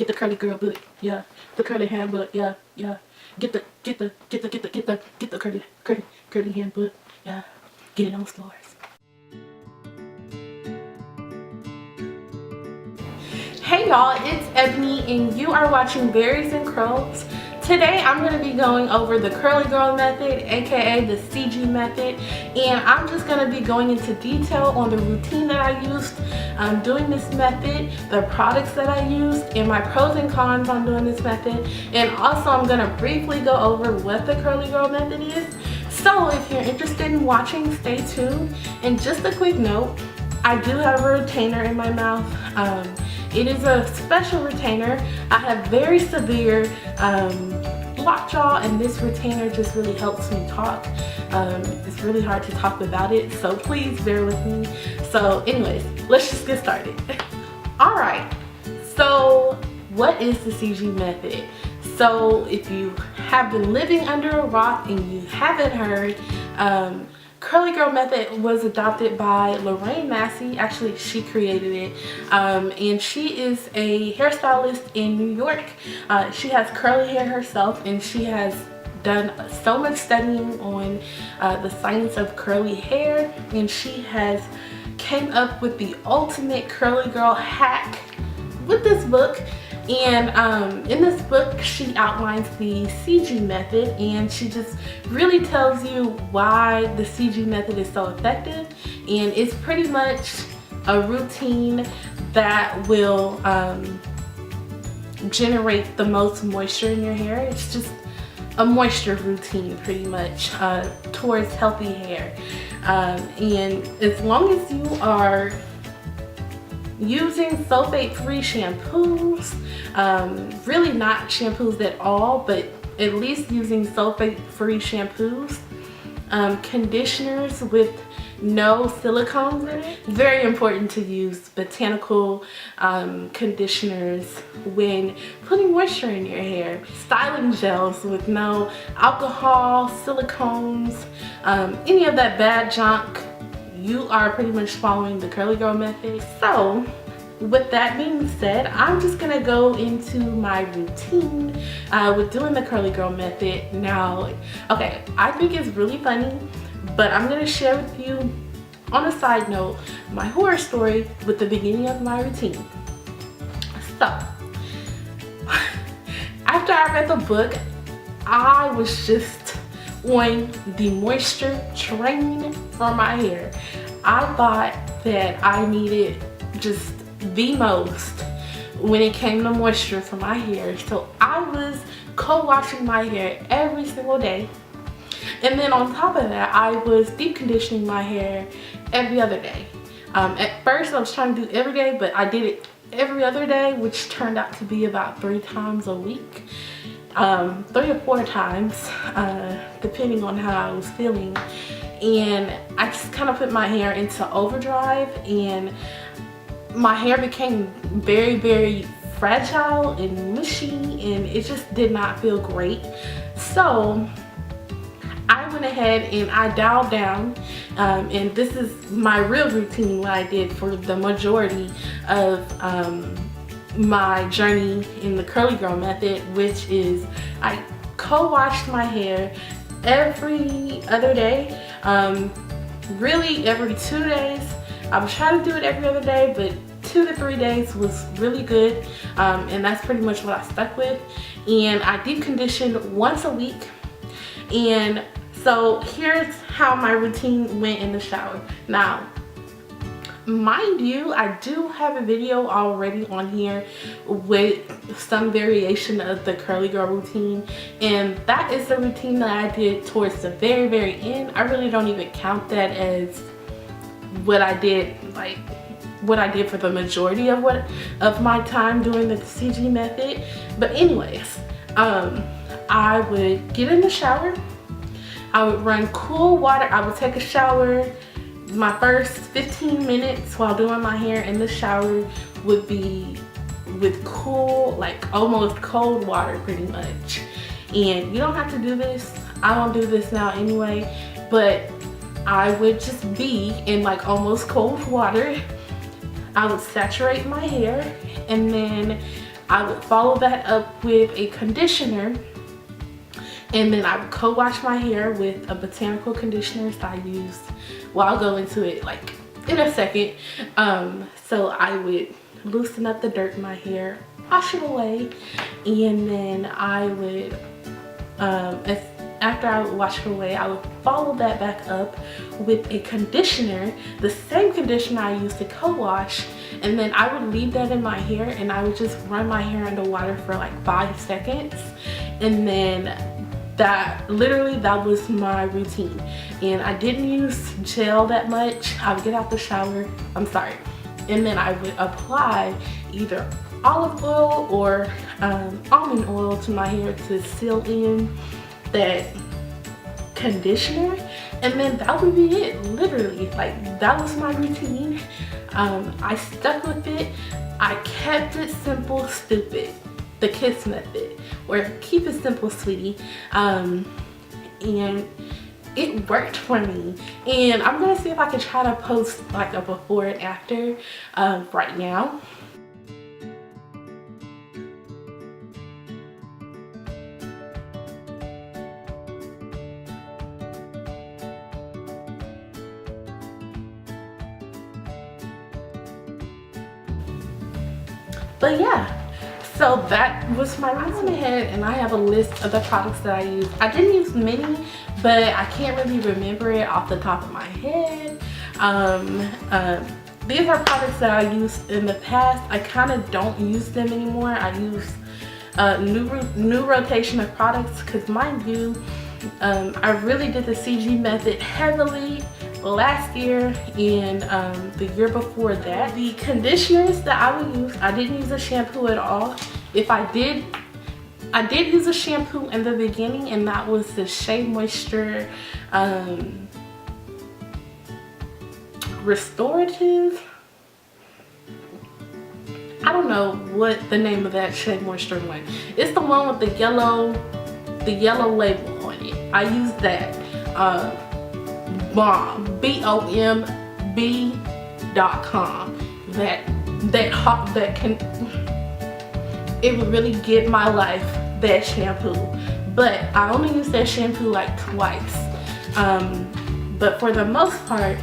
Get the curly girl butt, yeah. The curly hand butt, yeah, yeah. Get the curly hand butt, yeah. Get it on the floors. Hey y'all, it's Ebony and you are watching Berries and Curls. Today I'm going to be going over the curly girl method, aka the CG method, and I'm just going to be going into detail on the routine that I used doing this method, the products that I used, and my pros and cons on doing this method. And also I'm going to briefly go over what the curly girl method is. So if you're interested in watching, stay tuned. And just a quick note, I do have a retainer in my mouth. It is a special retainer. I have very severe lockjaw, and this retainer just really helps me talk. It's really hard to talk without it, so please bear with me. So anyways, let's just get started. Alright, so what is the CG method? So if you have been living under a rock and you haven't heard, curly girl method was adopted by Masque. Actually, she created it, and she is a hairstylist in New York. She has curly hair herself, and she has done so much studying on the science of curly hair, and she has came up with the ultimate curly girl hack with this book. And in this book she outlines the CG method, and she just really tells you why the CG method is so effective. And it's pretty much a routine that will generate the most moisture in your hair. It's just a moisture routine pretty much towards healthy hair. And as long as you are using sulfate-free shampoos, really not shampoos at all, but at least using sulfate-free shampoos, conditioners with no silicones in it. Very important to use botanical conditioners when putting moisture in your hair. Styling gels with no alcohol, silicones, any of that bad junk. You are pretty much following the curly girl method. So with that being said, I'm just gonna go into my routine with doing the curly girl method. Now, okay, I think it's really funny, but I'm gonna share with you on a side note my horror story with the beginning of my routine. So after I read the book, I was just on the moisture train for my hair. I thought that I needed just the most when it came to moisture for my hair. So I was co-washing my hair every single day. And then on top of that, I was deep conditioning my hair every other day. At first I was trying to do every day, but I did it every other day, which turned out to be about 3 times a week. 3 or 4 times, depending on how I was feeling. And I just kind of put my hair into overdrive, and my hair became very, very fragile and mushy, and it just did not feel great. So I went ahead and I dialed down, and this is my real routine, what I did for the majority of my journey in the curly girl method, which is I co-washed my hair every other day, really every 2 days. I was trying to do it every other day, but 2 to 3 days was really good, and that's pretty much what I stuck with. And I deep conditioned once a week. And so here's how my routine went in the shower. Now, mind you, I do have a video already on here with some variation of the curly girl routine, and that is the routine that I did towards the very, very end. I really don't even count that as what I did, like what I did for the majority of my time doing the CG method. But anyways, I would get in the shower, I would run cool water, I would take a shower. My first 15 minutes while doing my hair in the shower would be with cool, like almost cold water pretty much. And you don't have to do this, I don't do this now anyway, but I would just be in like almost cold water. I would saturate my hair, and then I would follow that up with a conditioner, and then I would co-wash my hair with a botanical conditioner that I used. Well, I'll go into it like in a second. So I would loosen up the dirt in my hair, wash it away, and then I would, after I would wash it away, I would follow that back up with a conditioner, the same conditioner I used to co-wash, and then I would leave that in my hair, and I would just run my hair under water for like 5 seconds, and then that was my routine. And I didn't use gel that much. I would get out the shower, and then I would apply either olive oil or almond oil to my hair to seal in that conditioner, and then that would be it. Literally, like, that was my routine. I stuck with it. I kept it simple, stupid, the KISS method, or keep it simple, sweetie. And it worked for me, and I'm gonna see if I can try to post like a before and after right now. But yeah, so that was my routine. I went ahead and I have a list of the products that I use. I didn't use many, but I can't really remember it off the top of my head. These are products that I used in the past. I kind of don't use them anymore. I use new rotation of products, because mind you, I really did the CG method heavily last year and the year before that. The conditioners that I would use, I didn't use a shampoo at all. If I did use a shampoo in the beginning, and that was the Shea Moisture Restorative. I don't know what the name of that Shea Moisture one. It's the one with the yellow label on it. I used that. BOMB.com. It would really get my life, that shampoo. But I only used that shampoo like twice. But for the most part,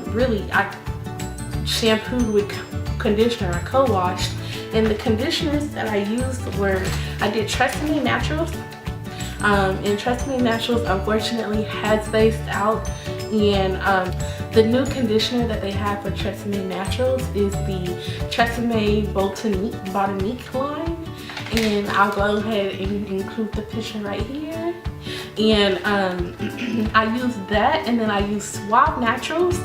really, I shampooed with conditioner. I co-washed, and the conditioners that I used were, I did Tresemme Naturals. And Tresemme Naturals unfortunately has phased out, and the new conditioner that they have for Tresemme Naturals is the Tresemme Botanique line, and I'll go ahead and include the picture right here. And I use that, and then I use Suave Naturals,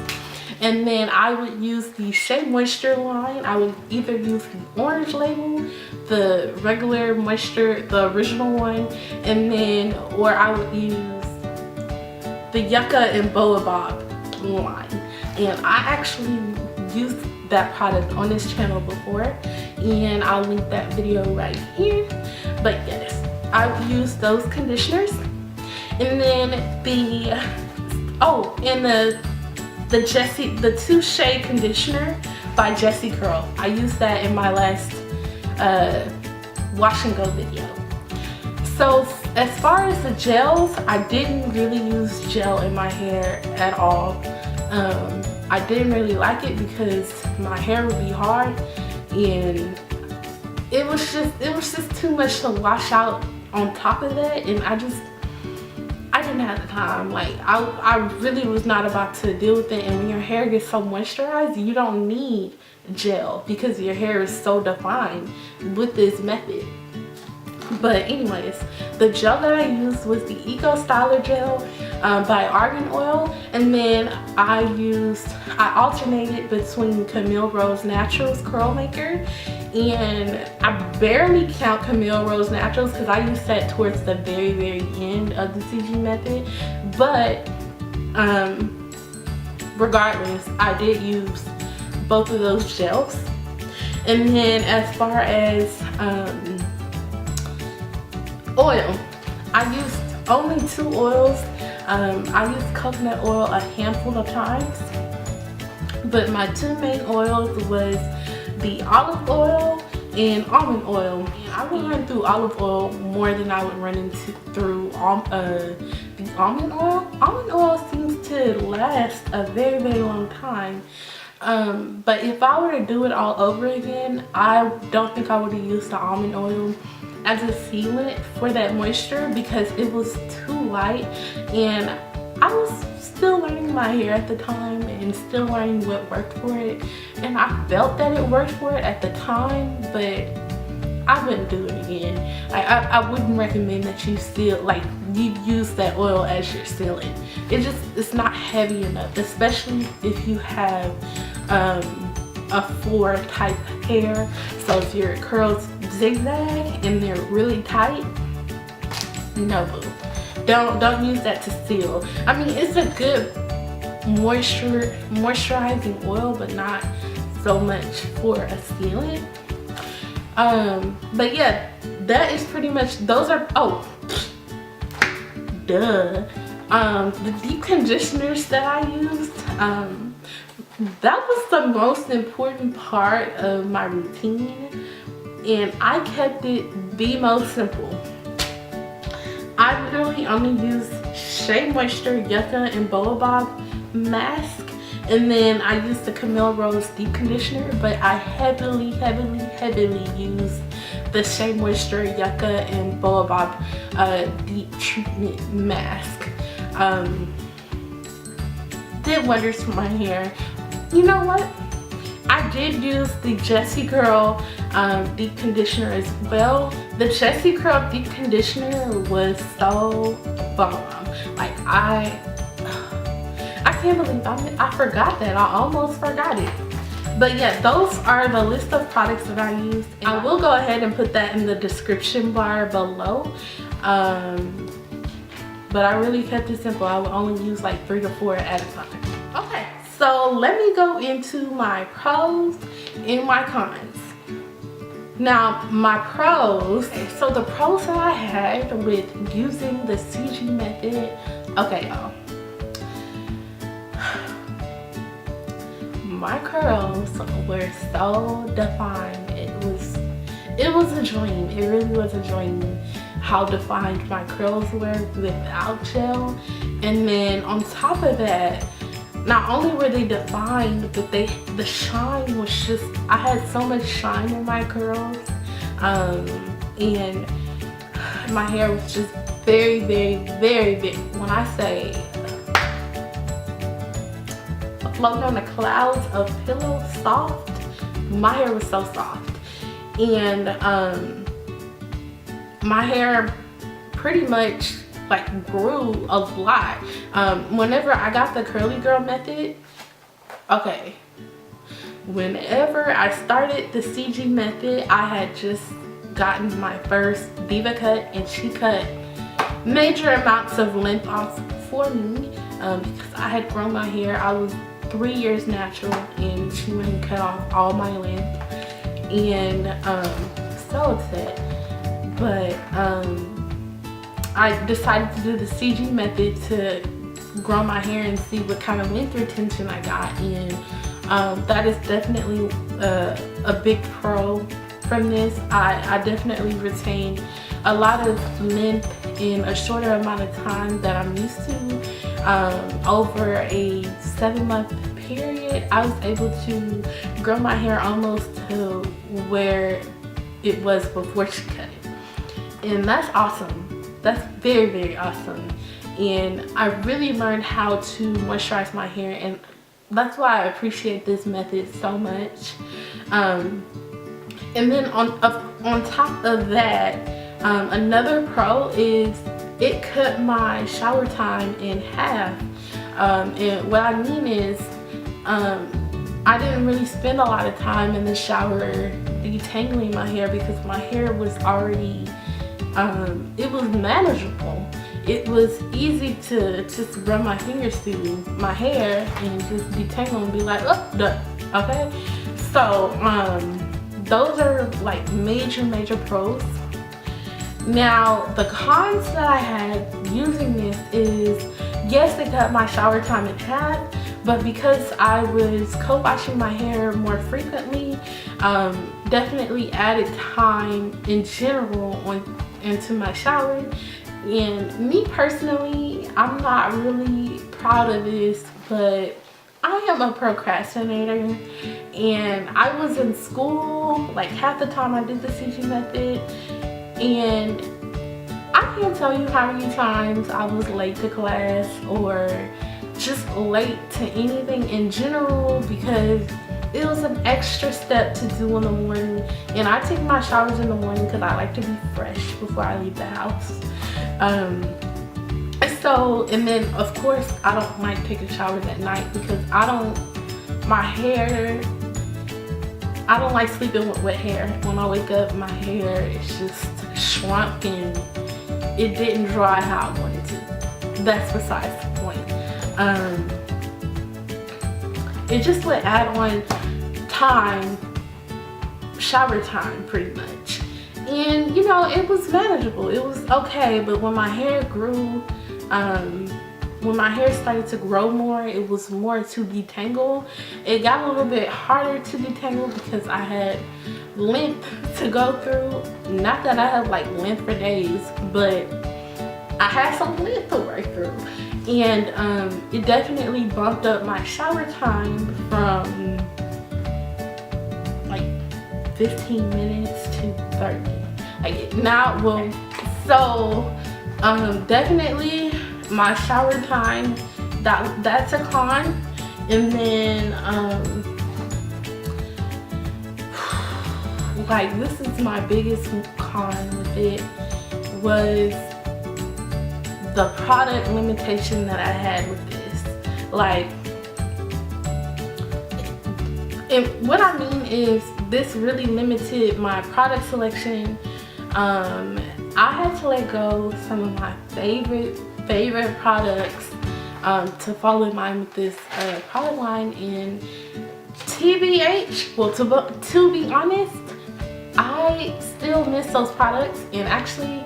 and then I would use the Shea Moisture line. I would either use the orange label, the regular moisture, the original one, and then, or I would use the Yucca and Baobob line. And I actually used that product on this channel before, and I'll link that video right here. But yes, I would use those conditioners. And then the 2 Shea conditioner by JessiCurl. I used that in my last wash and go video. So as far as the gels, I didn't really use gel in my hair at all. I didn't really like it because my hair would be hard, and it was just too much to wash out on top of that, and I didn't have the time. Like, I really was not about to deal with it. And when your hair gets so moisturized, you don't need gel because your hair is so defined with this method. But anyways, the gel that I used was the Eco Styler gel by Argan Oil, and then I alternated between Camille Naturals Curl Maker, and I barely count Camille Naturals because I used that towards the very end of the CG method. But regardless, I did use both of those gels. And then as far as oil, I used only 2 oils. I used coconut oil a handful of times, but my 2 main oils was the olive oil and almond oil. I would run through olive oil more than I would run through the almond oil. Almond oil seems to last a very, very long time. But if I were to do it all over again, I don't think I would have used the almond oil as a sealant for that moisture because it was too light, and I was still learning my hair at the time and still learning what worked for it, and I felt that it worked for it at the time, but I wouldn't do it again. I wouldn't recommend that you you use that oil as your sealant. It's not heavy enough, especially if you have a 4 type hair. So if your curls zigzag and they're really tight, no boo. Don't use that to seal. I mean, it's a good moisturizing oil, but not so much for a sealant. But yeah, that is pretty much, those are, oh, duh. The deep conditioners that I used, that was the most important part of my routine, and I kept it the most simple. I literally only used Shea Moisture, Yucca, and Baobob Masque, and then I used the Camille Rose deep conditioner, but I heavily used the Shea Moisture, Yucca, and Baobob deep treatment mask. Did wonders for my hair. You know what? I did use the JessiCurl deep conditioner as well. The JessiCurl deep conditioner was so bomb. Like I can't believe I forgot that. I almost forgot it. But yeah, those are the list of products that I used. And I will go ahead and put that in the description bar below. But I really kept it simple. I would only use like 3 to 4 at a time. Okay, so let me go into my pros and my cons. Now, my pros, so the pros that I had with using the CG method, okay y'all. My curls were so defined. It was a dream. It really was a dream how defined my curls were without gel. And then on top of that, not only were they defined, but the shine was just, I had so much shine in my curls, and my hair was just very big. When I say floating on the clouds of pillow soft, my hair was so soft. And my hair pretty much like grew a lot. Whenever I got the curly girl method, okay, whenever I started the CG method, I had just gotten my first diva cut, and she cut major amounts of length off for me, because I had grown my hair. I was 3 years natural, and she went and cut off all my length, and so upset. But I decided to do the CG method to grow my hair and see what kind of length retention I got, and that is definitely a big pro from this. I definitely retained a lot of length in a shorter amount of time that I'm used to. Over a 7-month period, I was able to grow my hair almost to where it was before she cut it, and that's awesome. That's very awesome. And I really learned how to moisturize my hair, and that's why I appreciate this method so much. And then on top of that, another pro is it cut my shower time in half. And what I mean is, I didn't really spend a lot of time in the shower detangling my hair because my hair was already, it was manageable. It was easy to just run my fingers through my hair and just detangle and be like, oh, done. Okay, so those are like major pros. Now the cons that I had using this is, yes, it cut my shower time in half, but because I was co-washing my hair more frequently, definitely added time in general into my shower. And me personally, I'm not really proud of this, but I am a procrastinator, and I was in school like half the time I did the CG method, and I can't tell you how many times I was late to class or just late to anything in general because it was an extra step to do in the morning. And I take my showers in the morning because I like to be fresh before I leave the house. And then of course I don't like taking showers at night because I don't like sleeping with wet hair. When I wake up, my hair is just shrunk and it didn't dry how I wanted to. That's besides the point. It just would add on time, shower time pretty much. And you know, it was manageable, it was okay. But when my hair grew, when my hair started to grow more, it was more to detangle. It got a little bit harder to detangle because I had length to go through. Not that I had like length for days, but I had some length to work through. And it definitely bumped up my shower time from like 15 minutes to 30. Like now, well, so definitely my shower time, that's a con. And then like this is my biggest con with it, was the product limitation that I had with this. Like, and what I mean is this really limited my product selection. I had to let go of some of my favorite products to fall in line with this product line. And TBH, well, to be honest, I still miss those products. And actually,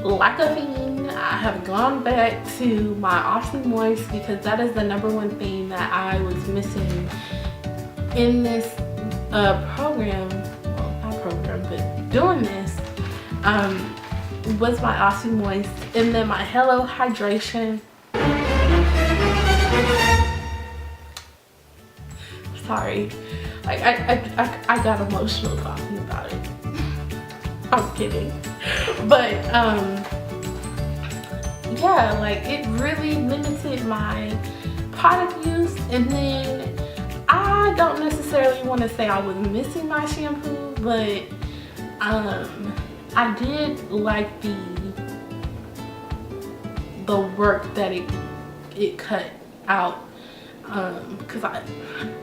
like a fiend, I have gone back to my Aussie Moist because that is the #1 thing that I was missing in this program. Well, not program, but doing this was my Aussie Moist. And then my Hello Hydration. Sorry, like I got emotional talking about it. I'm kidding, but yeah, like it really limited my product use. And then I don't necessarily want to say I was missing my shampoo, but I did like the work that it cut out, because I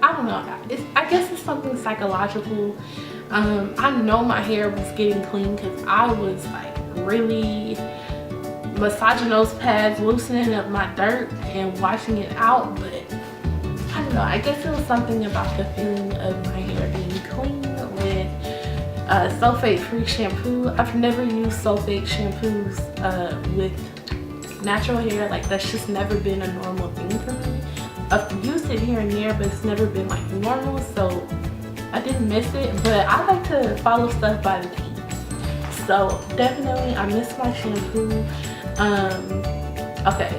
don't know, I guess it's something psychological. I know my hair was getting clean because I was like really massaging those pads, loosening up my dirt and washing it out, but I don't know, I guess it was something about the feeling of my hair being clean with sulfate-free shampoo. I've never used sulfate shampoos with natural hair. Like, that's just never been a normal thing for me. I've used it here and there, but it's never been like normal, so I didn't miss it. But I like to follow stuff by the T. So definitely I missed my shampoo. Okay,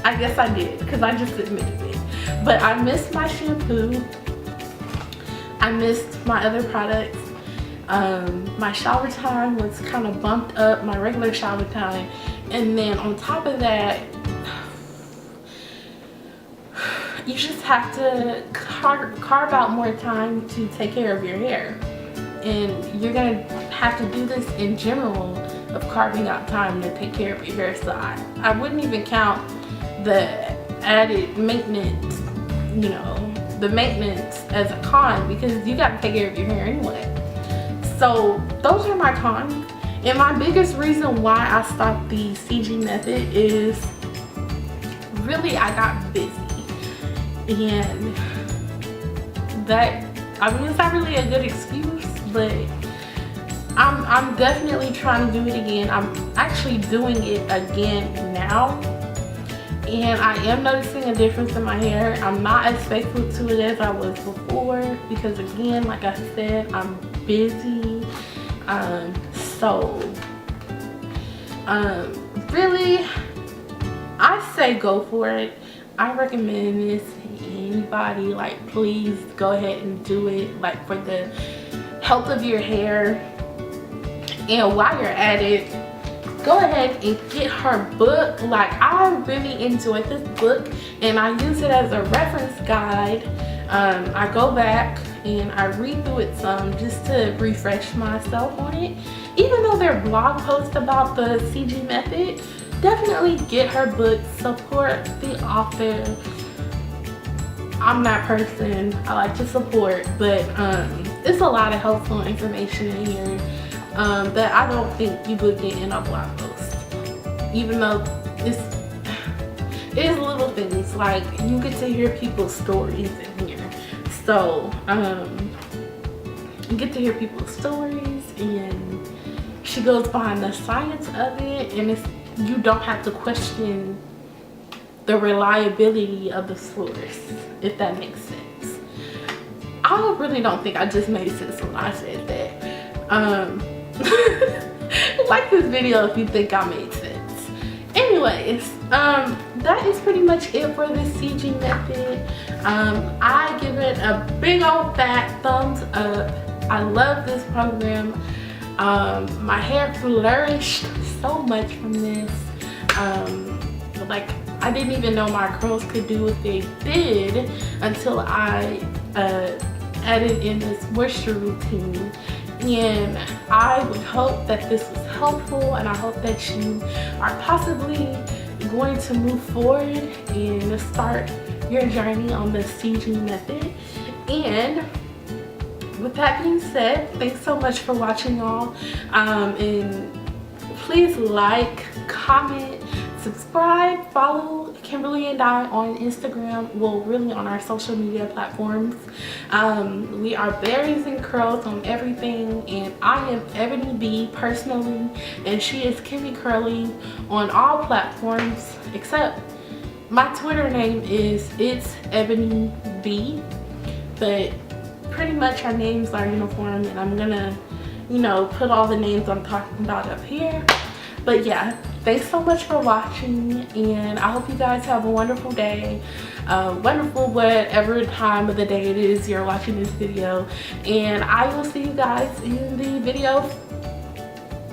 I guess I did because I just admitted it. But I missed my shampoo. I missed my other products. My shower time was kind of bumped up, my regular shower time. And then on top of that, you just have to carve out more time to take care of your hair. And you're gonna have to do this in general, of carving out time to take care of your hair. So I wouldn't even count the added maintenance, you know, the maintenance as a con, because you gotta take care of your hair anyway. So those are my cons. And my biggest reason why I stopped the CG method is really I got busy. And that, I mean, it's not really a good excuse, but I'm definitely trying to do it again. I'm actually doing it again now. And I am noticing a difference in my hair. I'm not as faithful to it as I was before because, again, like I said, I'm busy. So really, I say go for it. I recommend this to anybody. Like, please go ahead and do it, like, for the health of your hair. And while you're at it, go ahead and get her book. Like, I really enjoyed this book and I use it as a reference guide. I go back and I read through it some just to refresh myself on it. Even though there are blog posts about the CG method, definitely get her book, support the author. I'm that person, I like to support, but it's a lot of helpful information in here that I don't think you would get in a blog post. Even though it is little things, like you get to hear people's stories in here. So you get to hear people's stories, and she goes behind the science of it, and you don't have to question the reliability of the source, if that makes sense. I really don't think I just made sense when I said that. Like this video if you think I made sense. Anyways, that is pretty much it for the CG method. I give it a big old fat thumbs up. I love this program. My hair flourished so much from this. Like, I didn't even know my curls could do what they did until I added in this moisture routine. And I would hope that this was helpful, and I hope that you are possibly going to move forward and start your journey on the CG method. And with that being said, thanks so much for watching, y'all. And please like, comment, subscribe, follow Kimberly and I on Instagram. Well, really on our social media platforms. We are berries and curls on everything, and I am Ebony B personally, and she is Kimmy Curly on all platforms except my Twitter name is It's Ebony B, but pretty much our names are uniform, and I'm gonna, you know, put all the names I'm talking about up here. But yeah, thanks so much for watching, and I hope you guys have a wonderful day, wonderful whatever time of the day it is you're watching this video, and I will see you guys in the video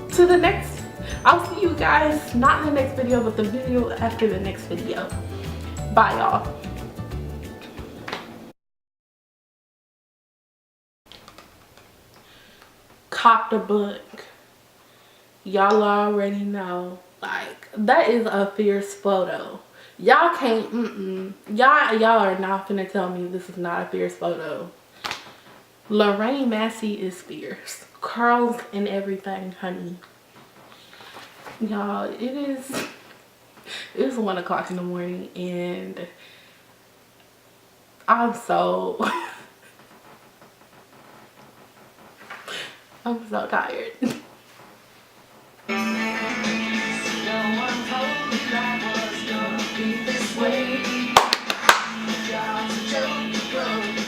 to the next. I'll see you guys not in the next video, but the video after the next video. Bye, y'all. Cop the book. Y'all already know, like, that is a fierce photo. Y'all can't, y'all are not finna tell me this is not a fierce photo. Lorraine Massey is fierce. Curls and everything, honey. Y'all, it is 1 o'clock in the morning, and I'm so I'm so tired.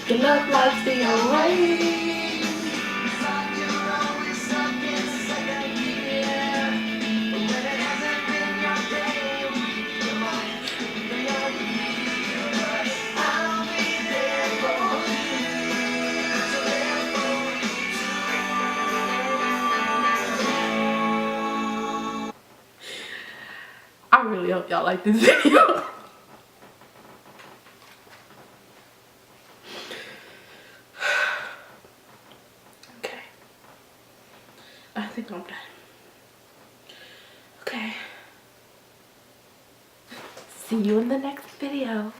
Your love life's the away. I really hope y'all like this video. Okay. I think I'm done. Okay. See you in the next video.